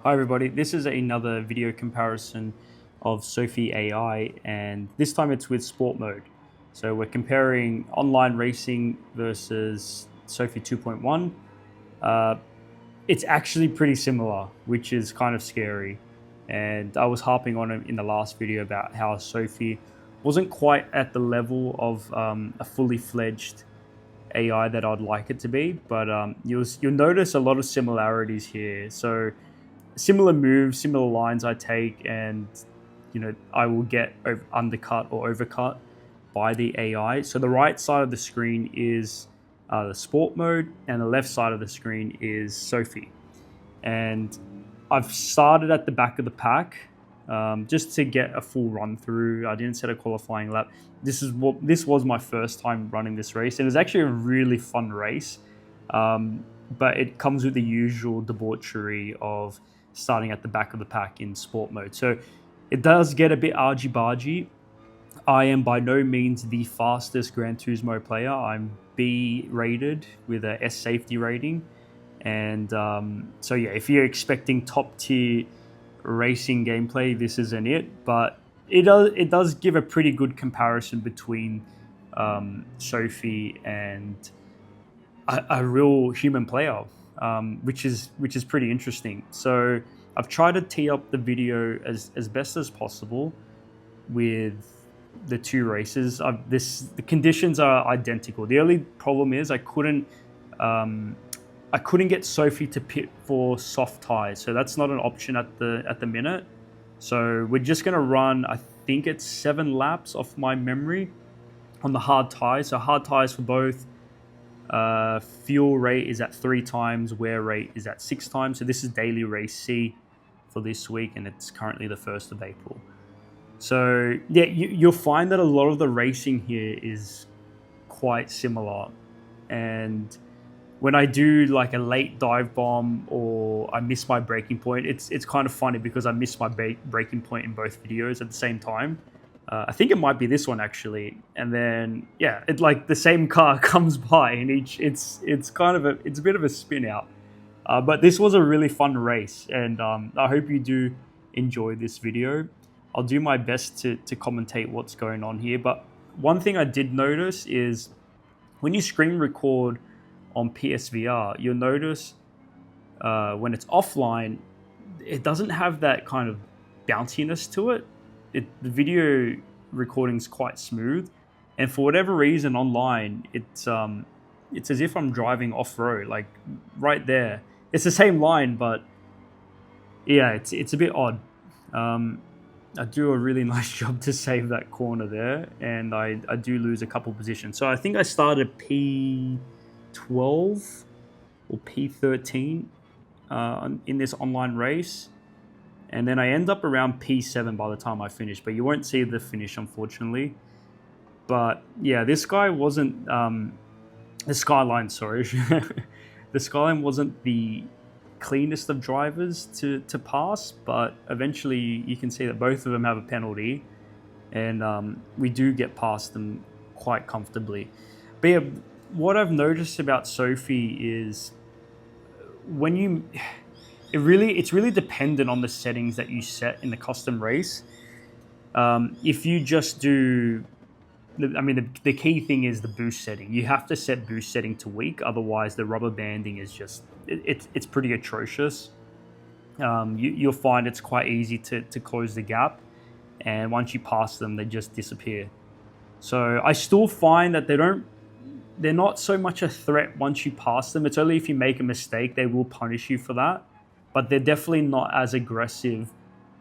Hi everybody, this is another video comparison of Sophy AI, and this time it's with sport mode. So we're comparing online racing versus Sophy 2.1. It's actually pretty similar, which is kind of scary. And I was harping on it in the last video about how Sophy wasn't quite at the level of a fully fledged AI that I'd like it to be, but you'll notice a lot of similarities here. So similar moves, similar lines I take, and I will get undercut or overcut by the AI. So the right side of the screen is the sport mode, and the left side of the screen is Sophy. And I've started at the back of the pack just to get a full run through. I didn't set a qualifying lap. This was my first time running this race. It was actually a really fun race, but it comes with the usual debauchery of starting at the back of the pack in sport mode. So it does get a bit argy-bargy. I am by no means the fastest Gran Turismo player. I'm B rated with a S safety rating. And so yeah, if you're expecting top tier racing gameplay, this isn't it. But it does give a pretty good comparison between Sophy and a real human player, which is pretty interesting. So I've tried to tee up the video as best as possible with the two races. The conditions are identical. The only problem is I couldn't get Sophy to pit for soft tires, so that's not an option at the minute. So we're just gonna run, I think it's 7 laps off my memory on the hard tires. So hard tires for both. Fuel rate is at 3 times, wear rate is at 6 times. So this is daily race C for this week, and it's currently the 1st of April. So yeah, you'll find that a lot of the racing here is quite similar. And when I do like a late dive bomb or I miss my braking point, it's kind of funny because I miss my braking point in both videos at the same time. I think it might be this one actually, and then yeah, it like the same car comes by, and it's a bit of a spin out. But this was a really fun race, and I hope you do enjoy this video. I'll do my best to commentate what's going on here. But one thing I did notice is when you screen record on PSVR, you'll notice when it's offline, it doesn't have that kind of bounciness to it. The video recording is quite smooth, and for whatever reason online, it's as if I'm driving off road, like right there. It's the same line, but yeah, it's a bit odd. I do a really nice job to save that corner there, and I do lose a couple positions. So I think I started P12 or P13 in this online race. And then I end up around P7 by the time I finish. But you won't see the finish, unfortunately. But yeah, this guy wasn't... the Skyline, sorry. The Skyline wasn't the cleanest of drivers to pass. But eventually you can see that both of them have a penalty. And we do get past them quite comfortably. But yeah, what I've noticed about Sophy is when you... It's really dependent on the settings that you set in the custom race. If you just do, the key thing is the boost setting. You have to set boost setting to weak, otherwise the rubber banding is just it's pretty atrocious. You'll find it's quite easy to close the gap, and once you pass them, they just disappear. So I still find that they're not so much a threat once you pass them. It's only if you make a mistake they will punish you for that. But they're definitely not as aggressive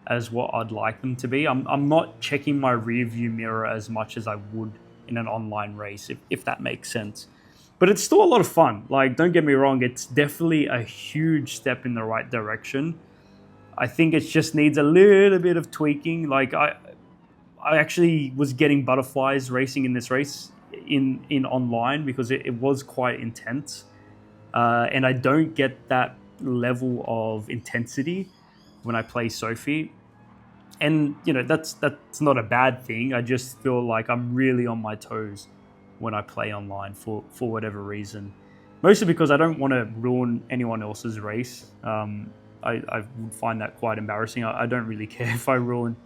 as what I'd like them to be. I'm not checking my rear view mirror as much as I would in an online race, if that makes sense. But it's still a lot of fun. Like, don't get me wrong, it's definitely a huge step in the right direction. I think it just needs a little bit of tweaking. Like, I actually was getting butterflies racing in this race in online because it was quite intense. And I don't get that level of intensity when I play Sophy, and that's not a bad thing. I just feel like I'm really on my toes when I play online for whatever reason, mostly because I don't want to ruin anyone else's race. I would find that quite embarrassing. I don't really care if I ruin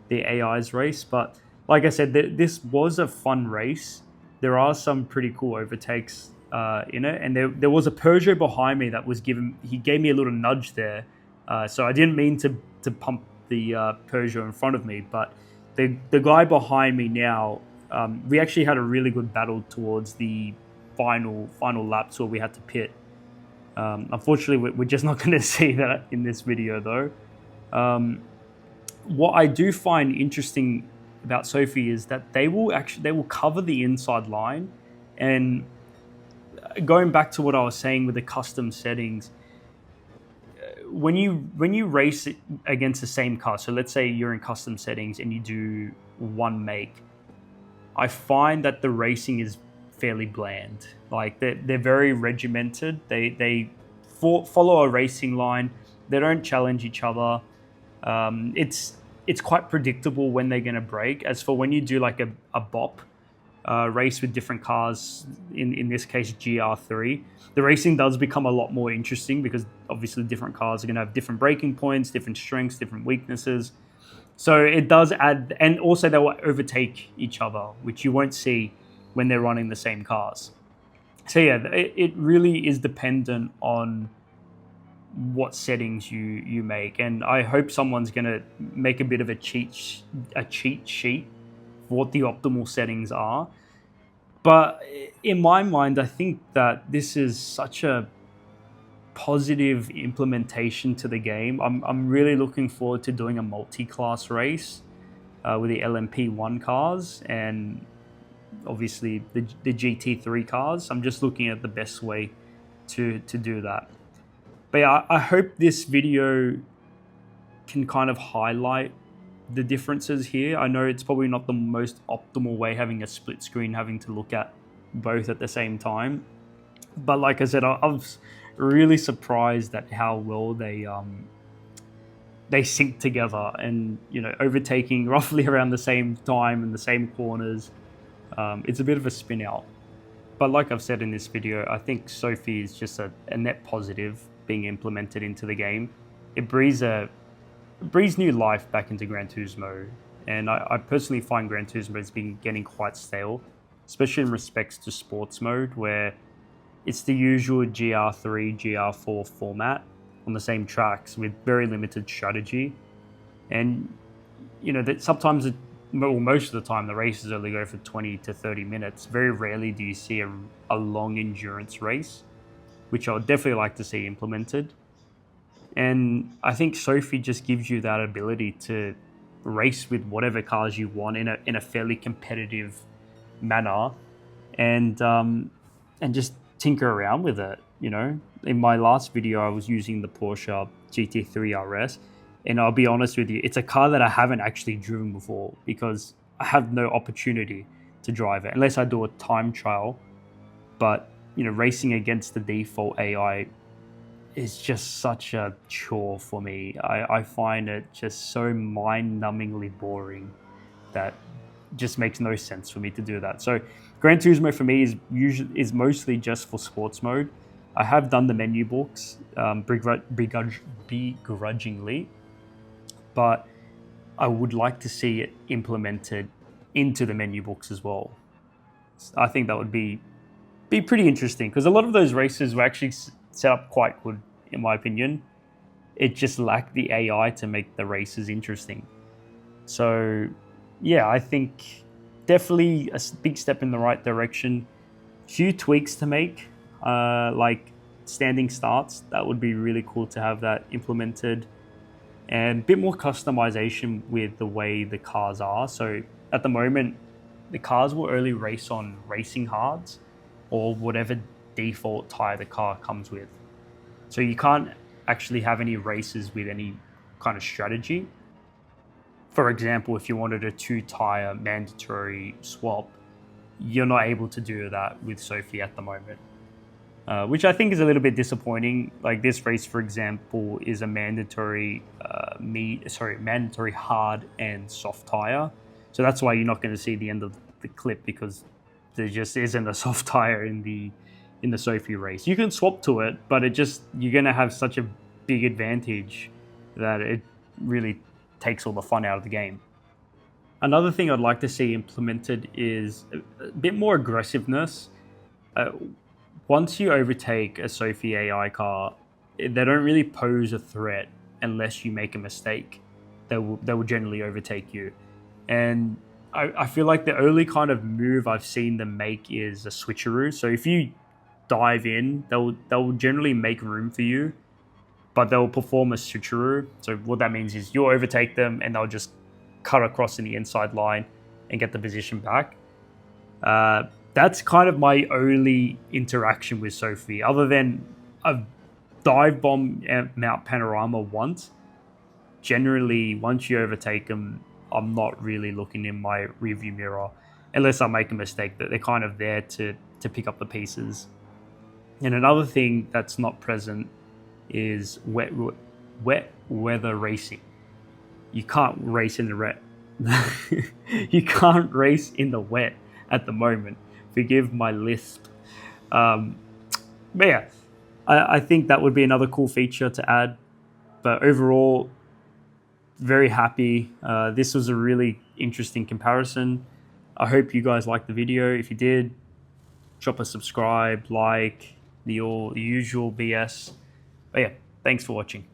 the AI's race, but like I said, this was a fun race. There are some pretty cool overtakes in it, and there was a Peugeot behind me that was he gave me a little nudge there, so I didn't mean to pump the Peugeot in front of me, but the guy behind me now, we actually had a really good battle towards the final laps where we had to pit. Unfortunately, we're just not going to see that in this video though. What I do find interesting about Sophy is that they will cover the inside line, and going back to what I was saying with the custom settings, when you race it against the same car, so let's say you're in custom settings and you do one make, I find that the racing is fairly bland. Like they're very regimented. They follow a racing line. They don't challenge each other. It's quite predictable when they're going to break. As for when you do like a BOP race with different cars, in this case GR3, the racing does become a lot more interesting because obviously different cars are going to have different braking points, different strengths, different weaknesses. So it does add, and also they will overtake each other, which you won't see when they're running the same cars. So yeah, it really is dependent on what settings you make, and I hope someone's going to make a bit of a cheat sheet for what the optimal settings are. But in my mind, I think that this is such a positive implementation to the game. I'm really looking forward to doing a multi-class race with the LMP1 cars and obviously the GT3 cars. I'm just looking at the best way to do that. But yeah, I hope this video can kind of highlight the differences here. I know it's probably not the most optimal way, having a split screen, having to look at both at the same time. But like I said, I was really surprised at how well they sync together, and overtaking roughly around the same time in the same corners. It's a bit of a spin out. But like I've said in this video, I think Sophy is just a net positive being implemented into the game. It breathes new life back into Gran Turismo, and I personally find Gran Turismo has been getting quite stale, especially in respects to sports mode, where it's the usual GR3, GR4 format on the same tracks with very limited strategy. And that sometimes most of the time the races only go for 20 to 30 minutes. Very rarely do you see a long endurance race, which I would definitely like to see implemented. And I think Sophy just gives you that ability to race with whatever cars you want in a fairly competitive manner, and just tinker around with it. In my last video, I was using the Porsche GT3 RS, and I'll be honest with you, it's a car that I haven't actually driven before because I have no opportunity to drive it unless I do a time trial. But racing against the default AI is just such a chore for me. I find it just so mind-numbingly boring that just makes no sense for me to do that. So Gran Turismo for me is mostly just for sports mode. I have done the menu books begrudgingly, but I would like to see it implemented into the menu books as well. I think that would be pretty interesting, because a lot of those races were actually set up quite good, in my opinion. It just lacked the AI to make the races interesting. So yeah, I think definitely a big step in the right direction. Few tweaks to make, like standing starts. That would be really cool to have that implemented, and a bit more customization with the way the cars are. So at the moment, the cars will only race on racing hards or whatever default tire the car comes with. So you can't actually have any races with any kind of strategy. For example, if you wanted a 2-tire mandatory swap, you're not able to do that with Sophy at the moment, which I think is a little bit disappointing. Like this race, for example, is a mandatory mandatory hard and soft tire. So that's why you're not going to see the end of the clip, because there just isn't a soft tire in the Sophy race. You can swap to it, but you're going to have such a big advantage that it really takes all the fun out of the game. Another thing I'd like to see implemented is a bit more aggressiveness. Uh, Once you overtake a Sophy AI car, they don't really pose a threat unless you make a mistake. They will generally overtake you. And I feel like the only kind of move I've seen them make is a switcheroo. So if you dive in, they'll generally make room for you, but they'll perform a switcheroo. So what that means is you'll overtake them and they'll just cut across in the inside line and get the position back. That's kind of my only interaction with Sophy, other than I've dive bomb Mount Panorama once. Generally, once you overtake them, I'm not really looking in my rearview mirror unless I make a mistake. That they're kind of there to pick up the pieces. And another thing that's not present is wet weather racing. You can't race in the wet. You can't race in the wet at the moment. Forgive my lisp. But yeah, I think that would be another cool feature to add. But overall, very happy. This was a really interesting comparison. I hope you guys liked the video. If you did, drop a subscribe, like, the usual BS. But yeah, thanks for watching.